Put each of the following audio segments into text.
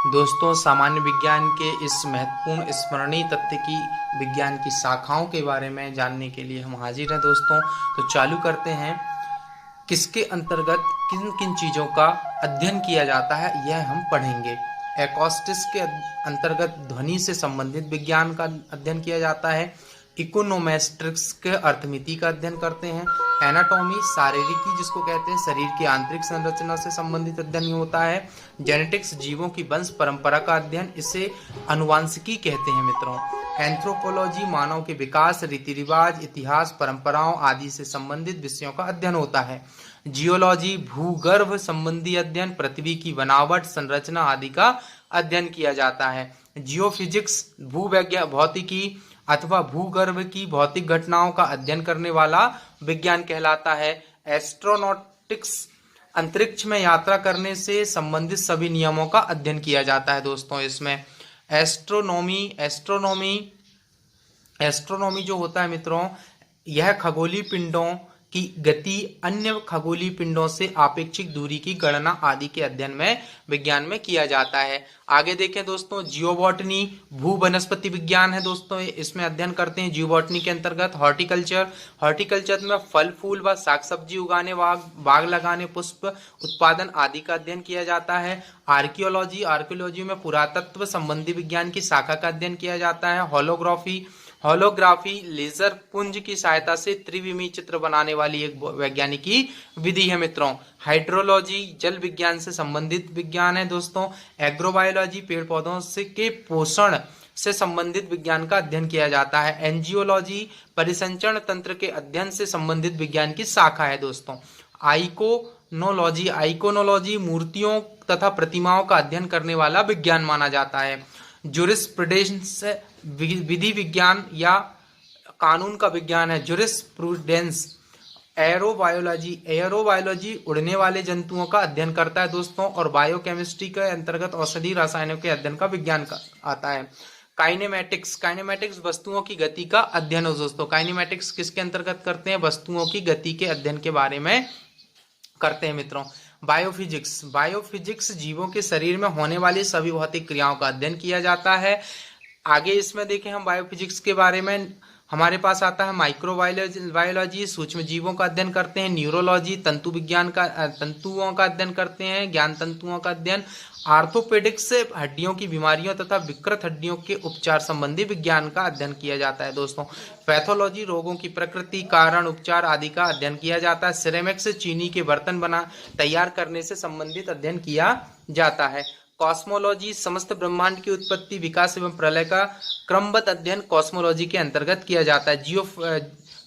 दोस्तों, सामान्य विज्ञान के इस महत्वपूर्ण स्मरणीय तथ्य की विज्ञान की शाखाओं के बारे में जानने के लिए हम हाजिर हैं दोस्तों। तो चालू करते हैं। किसके अंतर्गत किन किन चीज़ों का अध्ययन किया जाता है यह हम पढ़ेंगे। एकॉस्टिक्स के अंतर्गत ध्वनि से संबंधित विज्ञान का अध्ययन किया जाता है। इकोनोमेट्रिक्स के अर्थमिति का अध्ययन करते हैं। एनाटॉमी शारीरिकी जिसको कहते हैं शरीर की आंतरिक संरचना से संबंधित अध्ययन होता है। जेनेटिक्स जीवों की वंश परंपरा का अध्ययन, इसे अनुवांशिकी कहते हैं मित्रों। एंथ्रोपोलॉजी मानव के विकास, रीति रिवाज, इतिहास, परंपराओं आदि से संबंधित विषयों का अध्ययन होता है। जियोलॉजी भूगर्भ संबंधी अध्ययन, पृथ्वी की बनावट, संरचना आदि का अध्ययन किया जाता है। जियोफिजिक्स भूवैज्ञानिक भौतिकी अथवा भूगर्भ की भौतिक घटनाओं का अध्ययन करने वाला विज्ञान कहलाता है। एस्ट्रोनॉटिक्स अंतरिक्ष में यात्रा करने से संबंधित सभी नियमों का अध्ययन किया जाता है दोस्तों। इसमें एस्ट्रोनॉमी जो होता है मित्रों, यह खगोलीय पिंडों की गति, अन्य खगोलीय पिंडों से आपेक्षिक दूरी की गणना आदि के अध्ययन में विज्ञान में किया जाता है। आगे देखें दोस्तों, जियोबॉटनी भू वनस्पति विज्ञान है दोस्तों, इसमें अध्ययन करते हैं। जियोबॉटनी के अंतर्गत हॉर्टिकल्चर में फल फूल व साग सब्जी उगाने, बाग लगाने, पुष्प उत्पादन आदि का अध्ययन किया जाता है। आर्कियोलॉजी में पुरातत्व संबंधी विज्ञान की शाखा का अध्ययन किया जाता है। होलोग्राफी लेजर पुंज की सहायता से त्रिविमीय चित्र बनाने वाली एक वैज्ञानिकी विधि है मित्रों। हाइड्रोलॉजी जल विज्ञान से संबंधित विज्ञान है दोस्तों। एग्रोबायोलॉजी पेड़ पौधों से के पोषण से संबंधित विज्ञान का अध्ययन किया जाता है। एंजियोलॉजी परिसंचरण तंत्र के अध्ययन से संबंधित विज्ञान की शाखा है दोस्तों। आइकोनोलॉजी मूर्तियों तथा प्रतिमाओं का अध्ययन करने वाला विज्ञान माना जाता है। जुरिस्प्रूडेंस विधि विज्ञान या कानून का विज्ञान है। जुरिस्प्रूडेंस एयरोबायोलॉजी उड़ने वाले जंतुओं का अध्ययन करता है दोस्तों। और बायोकेमिस्ट्री के अंतर्गत औषधि रसायनों के अध्ययन का विज्ञान आता है। काइनेमैटिक्स वस्तुओं की गति का अध्ययन है दोस्तों। काइनेमैटिक्स किसके अंतर्गत करते हैं? वस्तुओं की गति के अध्ययन के बारे में करते हैं मित्रों। बायोफिजिक्स जीवों के शरीर में होने वाली सभी भौतिक क्रियाओं का अध्ययन किया जाता है। आगे इसमें देखें हम बायोफिजिक्स के बारे में, हमारे पास आता है माइक्रोबायोलॉजी सूक्ष्म जीवों का अध्ययन करते हैं। न्यूरोलॉजी तंतुओं का अध्ययन करते हैं, ज्ञान तंतुओं का अध्ययन। आर्थोपेडिक्स हड्डियों की बीमारियों तथा विकृत हड्डियों के उपचार संबंधी विज्ञान का अध्ययन किया जाता है दोस्तों। पैथोलॉजी रोगों की प्रकृति, कारण, उपचार आदि का अध्ययन किया जाता है। सिरेमिक्स चीनी के बर्तन तैयार करने से संबंधित अध्ययन किया जाता है। कॉस्मोलॉजी समस्त ब्रह्मांड की उत्पत्ति, विकास एवं प्रलय का क्रमबद्ध अध्ययन कॉस्मोलॉजी के अंतर्गत किया जाता है।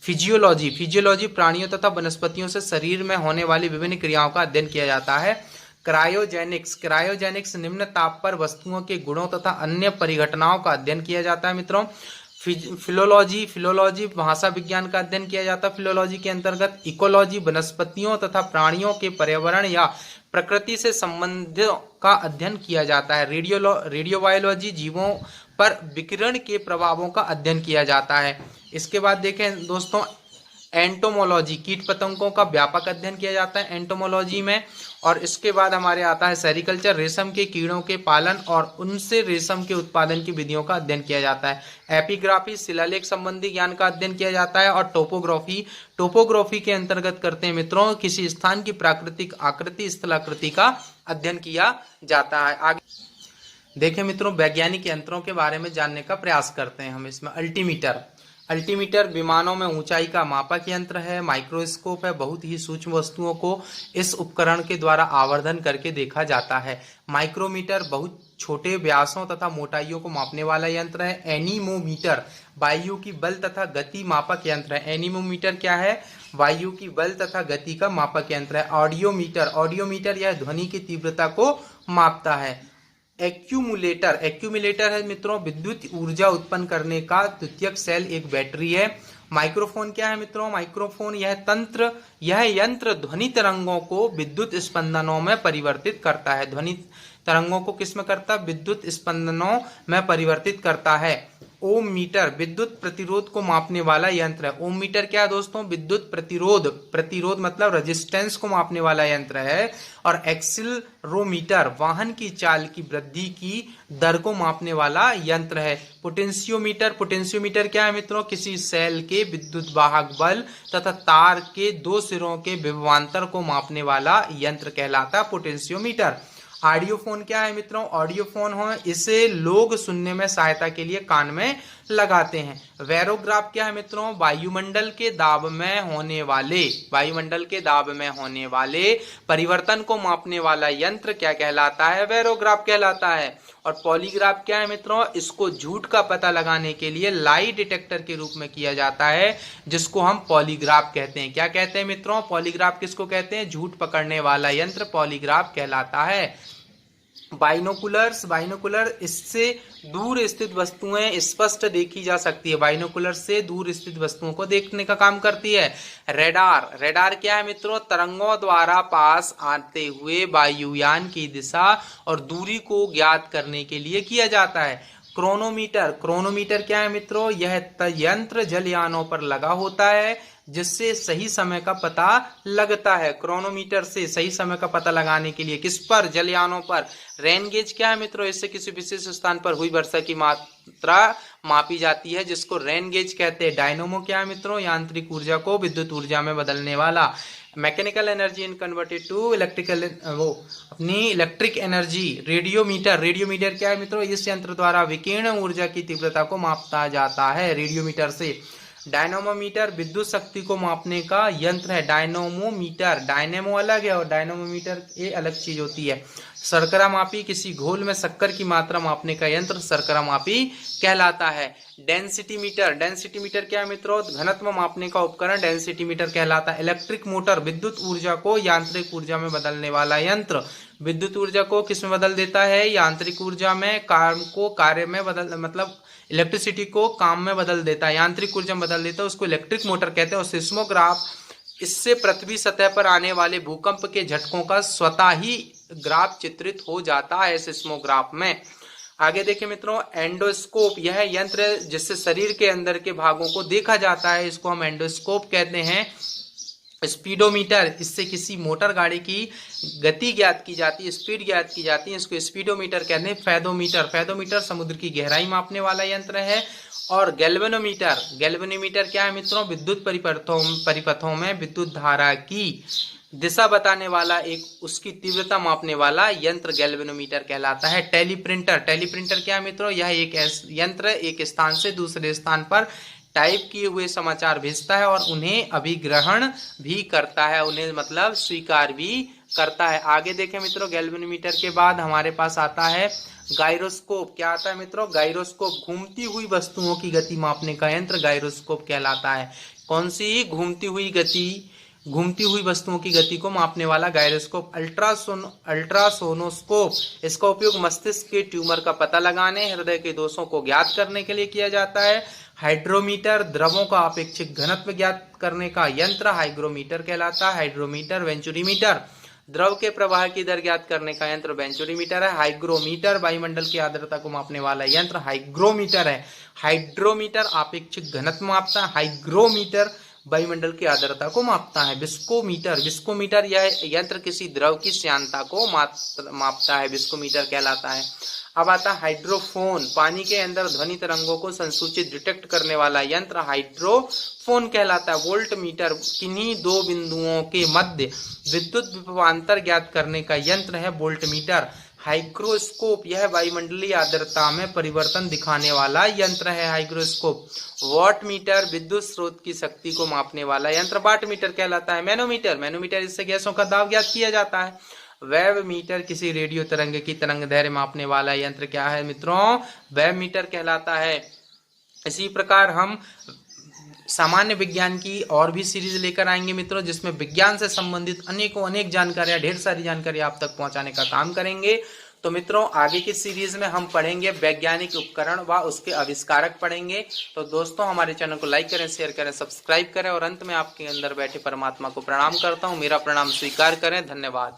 फिजियोलॉजी प्राणियों तथा वनस्पतियों से शरीर में होने वाली विभिन्न क्रियाओं का अध्ययन किया जाता है। क्रायोजेनिक्स निम्न ताप पर वस्तुओं के गुणों तथा अन्य परिघटनाओं का अध्ययन किया जाता है मित्रों। फिलोलॉजी भाषा विज्ञान का अध्ययन किया जाता है। फिलोलॉजी के अंतर्गत इकोलॉजी वनस्पतियों तथा प्राणियों के पर्यावरण या प्रकृति से संबंधों का अध्ययन किया जाता है। रेडियोबायोलॉजी जीवों पर विकिरण के प्रभावों का अध्ययन किया जाता है। इसके बाद देखें दोस्तों, एंटोमोलॉजी कीट पतंगों का व्यापक अध्ययन किया जाता है एंटोमोलॉजी में। और इसके बाद हमारे आता है सेरिकल्चर, रेशम के कीड़ों के पालन और उनसे रेशम के उत्पादन की विधियों का अध्ययन किया जाता है। एपिग्राफी शिलालेख संबंधी ज्ञान का अध्ययन किया जाता है। और टोपोग्राफी के अंतर्गत करते हैं मित्रों, किसी स्थान की प्राकृतिक आकृति स्थलाकृति का अध्ययन किया जाता है। आगे देखें मित्रों, वैज्ञानिक यंत्रों के बारे में जानने का प्रयास करते हैं हम। इसमें अल्टीमीटर विमानों में ऊंचाई का मापक यंत्र है। माइक्रोस्कोप है, बहुत ही सूक्ष्म वस्तुओं को इस उपकरण के द्वारा आवर्धन करके देखा जाता है। माइक्रोमीटर बहुत छोटे व्यासों तथा मोटाइयों को मापने वाला यंत्र है। एनीमोमीटर वायु की बल तथा गति मापक यंत्र है। एनीमोमीटर क्या है? वायु की बल तथा गति का मापक यंत्र है। ऑडियोमीटर यह ध्वनि की तीव्रता को मापता है। एक्यूमुलेटर है मित्रों, विद्युत ऊर्जा उत्पन्न करने का द्वितीयक सेल एक बैटरी है। माइक्रोफोन क्या है मित्रों? माइक्रोफोन यह यंत्र ध्वनि तरंगों को विद्युत स्पंदनों में परिवर्तित करता है। ध्वनि तरंगों को किस में करता है? विद्युत स्पंदनों में परिवर्तित करता है। ओम मीटर विद्युत प्रतिरोध को मापने वाला यंत्र है। ओम मीटर क्या है दोस्तों? विद्युत प्रतिरोध, प्रतिरोध मतलब रेजिस्टेंस को मापने वाला यंत्र है। और एक्सीलरोमीटर वाहन की चाल की वृद्धि की दर को मापने वाला यंत्र है। पोटेंशियोमीटर, पोटेंशियोमीटर क्या है मित्रों? किसी सेल के विद्युत वाहक बल तथा तार के दो सिरों के विभवांतर को मापने वाला यंत्र कहलाता है पोटेंशियोमीटर। ऑडियोफोन क्या है मित्रों? ऑडियोफोन हो, इसे लोग सुनने में सहायता के लिए कान में लगाते हैं। वेरोग्राफ क्या है मित्रों? वायुमंडल के दाब में होने वाले, वायुमंडल के दाब में होने वाले परिवर्तन को मापने वाला यंत्र क्या कहलाता है? वेरोग्राफ कहलाता है। और पॉलीग्राफ क्या है मित्रों? इसको झूठ का पता लगाने के लिए लाई डिटेक्टर के रूप में किया जाता है, जिसको हम पॉलीग्राफ कहते हैं। क्या कहते हैं मित्रों? पॉलीग्राफ किसको कहते हैं? झूठ पकड़ने वाला यंत्र पॉलीग्राफ कहलाता है। बाइनोकुलर्स, बाइनोकुलर इससे दूर स्थित वस्तुएं स्पष्ट देखी जा सकती है। बाइनोकुलर से दूर स्थित वस्तुओं को देखने का काम करती है। रेडार, रेडार क्या है मित्रों? तरंगों द्वारा पास आते हुए वायुयान की दिशा और दूरी को ज्ञात करने के लिए किया जाता है। क्रोनोमीटर, क्रोनोमीटर क्या है मित्रों? यह यंत्र जलयानों पर लगा होता है, जिससे सही समय का पता लगता है। क्रोनोमीटर से सही समय का पता लगाने के लिए किस पर? जलयानों पर। रेन गेज क्या है मित्रों? इससे किसी विशेष स्थान पर हुई वर्षा की मात्रा मापी जाती है, जिसको रेन गेज कहते हैं। डायनोमो क्या है मित्रों? यांत्रिक ऊर्जा को विद्युत ऊर्जा में बदलने वाला। Mechanical energy in converted to electrical, वो अपनी इलेक्ट्रिक एनर्जी। रेडियोमीटर, रेडियोमीटर क्या है मित्रों? इस यंत्र द्वारा विकिरण ऊर्जा की तीव्रता को मापा जाता है रेडियोमीटर से। डायनोमोमीटर विद्युत शक्ति को मापने का यंत्र है। डायनोमोमीटर, डायनेमो अलग है और डायनोमोमीटर ये अलग चीज होती है। शर्करा मापी, किसी घोल में शक्कर की मात्रा मापने का यंत्र शर्करा मापी कहलाता है। डेंसिटी मीटर, डेंसिटी मीटर क्या है मित्रों? घनत्व मापने का उपकरण डेंसिटी मीटर कहलाता है। इलेक्ट्रिक मोटर विद्युत ऊर्जा को यांत्रिक ऊर्जा में बदलने वाला यंत्र। विद्युत ऊर्जा को किस में बदल देता है? यांत्रिक ऊर्जा में। काम को कार्य में बदल, मतलब इलेक्ट्रिसिटी को काम में बदल देता है, यांत्रिक ऊर्जा में बदल देता है, उसको इलेक्ट्रिक मोटर कहते हैं। और सिस्मोग्राफ, इससे पृथ्वी सतह पर आने वाले भूकंप के झटकों का स्वतः ही ग्राफ चित्रित हो जाता है सिस्मोग्राफ में। आगे देखिए मित्रों, एंडोस्कोप, यह यंत्र जिससे शरीर के अंदर के भागों को देखा जाता है, इसको हम एंडोस्कोप कहते हैं। स्पीडोमीटर, इससे किसी मोटर गाड़ी की गति ज्ञात की जाती है, स्पीड ज्ञात की जाती है, इसको स्पीडोमीटर कहते हैं। फेदोमीटर, फेदोमीटर समुद्र की गहराई मापने वाला यंत्र है। और गैल्वेनोमीटर, गैल्वेनोमीटर क्या है मित्रों? विद्युत परिपथों में विद्युत धारा की दिशा बताने वाला एक, उसकी तीव्रता मापने वाला यंत्र गैल्वेनोमीटर कहलाता है। टेलीप्रिंटर, टेलीप्रिंटर क्या है मित्रों? यह एक यंत्र एक स्थान से दूसरे स्थान पर टाइप किए हुए समाचार भेजता है और उन्हें अभिग्रहण भी करता है, उन्हें मतलब स्वीकार भी करता है। आगे देखें मित्रों, गैल्वेनोमीटर के बाद हमारे पास आता है गायरोस्कोप। क्या आता है मित्रों? गायरोस्कोप, घूमती हुई वस्तुओं की गति मापने का यंत्र गायरोस्कोप कहलाता है। कौन सी? घूमती हुई गति, घूमती हुई वस्तुओं की गति को मापने वाला गायरोस्कोप। अल्ट्रासोनोस्कोप, इसका उपयोग मस्तिष्क के ट्यूमर का पता लगाने, हृदय के दोषों को ज्ञात करने के लिए किया जाता है। हाइड्रोमीटर, द्रवों का अपेक्षित घनत्व ज्ञात करने का यंत्र हाइग्रोमीटर कहलाता है। हाइड्रोमीटर। वेंचुरीमीटर, द्रव के प्रवाह की दर ज्ञात करने का यंत्र वेंचुरीमीटर है। हाइग्रोमीटर, वायुमंडल की आर्द्रता को मापने वाला यंत्र हाइग्रोमीटर है। हाइड्रोमीटर अपेक्षित घनत्व मापता है, हाइग्रोमीटर वायुमंडल की आर्द्रता को मापता है। विस्कोमीटर, विस्कोमीटर यह यंत्र किसी द्रव की श्यानता को मापता है, विस्कोमीटर कहलाता है। अब आता है हाइड्रोफोन, पानी के अंदर ध्वनि तरंगों को संसूचित डिटेक्ट करने वाला यंत्र हाइड्रोफोन कहलाता है। वोल्ट मीटर, किन्हीं दो बिंदुओं के मध्य विद्युत विभवांतर ज्ञात करने का यंत्र है वोल्ट मीटर। हाइग्रोस्कोप, यह वायुमंडलीय आर्द्रता में परिवर्तन दिखाने वाला यंत्र है हाइग्रोस्कोप। वाट मीटर, विद्युत स्रोत की शक्ति को मापने वाला यंत्र वाट मीटर कहलाता है। मैनोमीटर, मैनोमीटर इससे गैसों का दाब ज्ञात किया जाता है। वेव मीटर, किसी रेडियो तरंग की तरंग दैर्घ्य मापने वाला यंत्र क्या है मित्रों? वेव मीटर कहलाता है। इसी प्रकार हम सामान्य विज्ञान की और भी सीरीज लेकर आएंगे मित्रों, जिसमें विज्ञान से संबंधित अनेक जानकारियां, ढेर सारी जानकारी आप तक पहुंचाने का काम करेंगे। तो मित्रों, आगे की सीरीज में हम पढ़ेंगे वैज्ञानिक उपकरण व उसके आविष्कारक पढ़ेंगे। तो दोस्तों, हमारे चैनल को लाइक करें, शेयर करें, सब्सक्राइब करें और अंत में आपके अंदर बैठे परमात्मा को प्रणाम करता हूं। मेरा प्रणाम स्वीकार करें। धन्यवाद।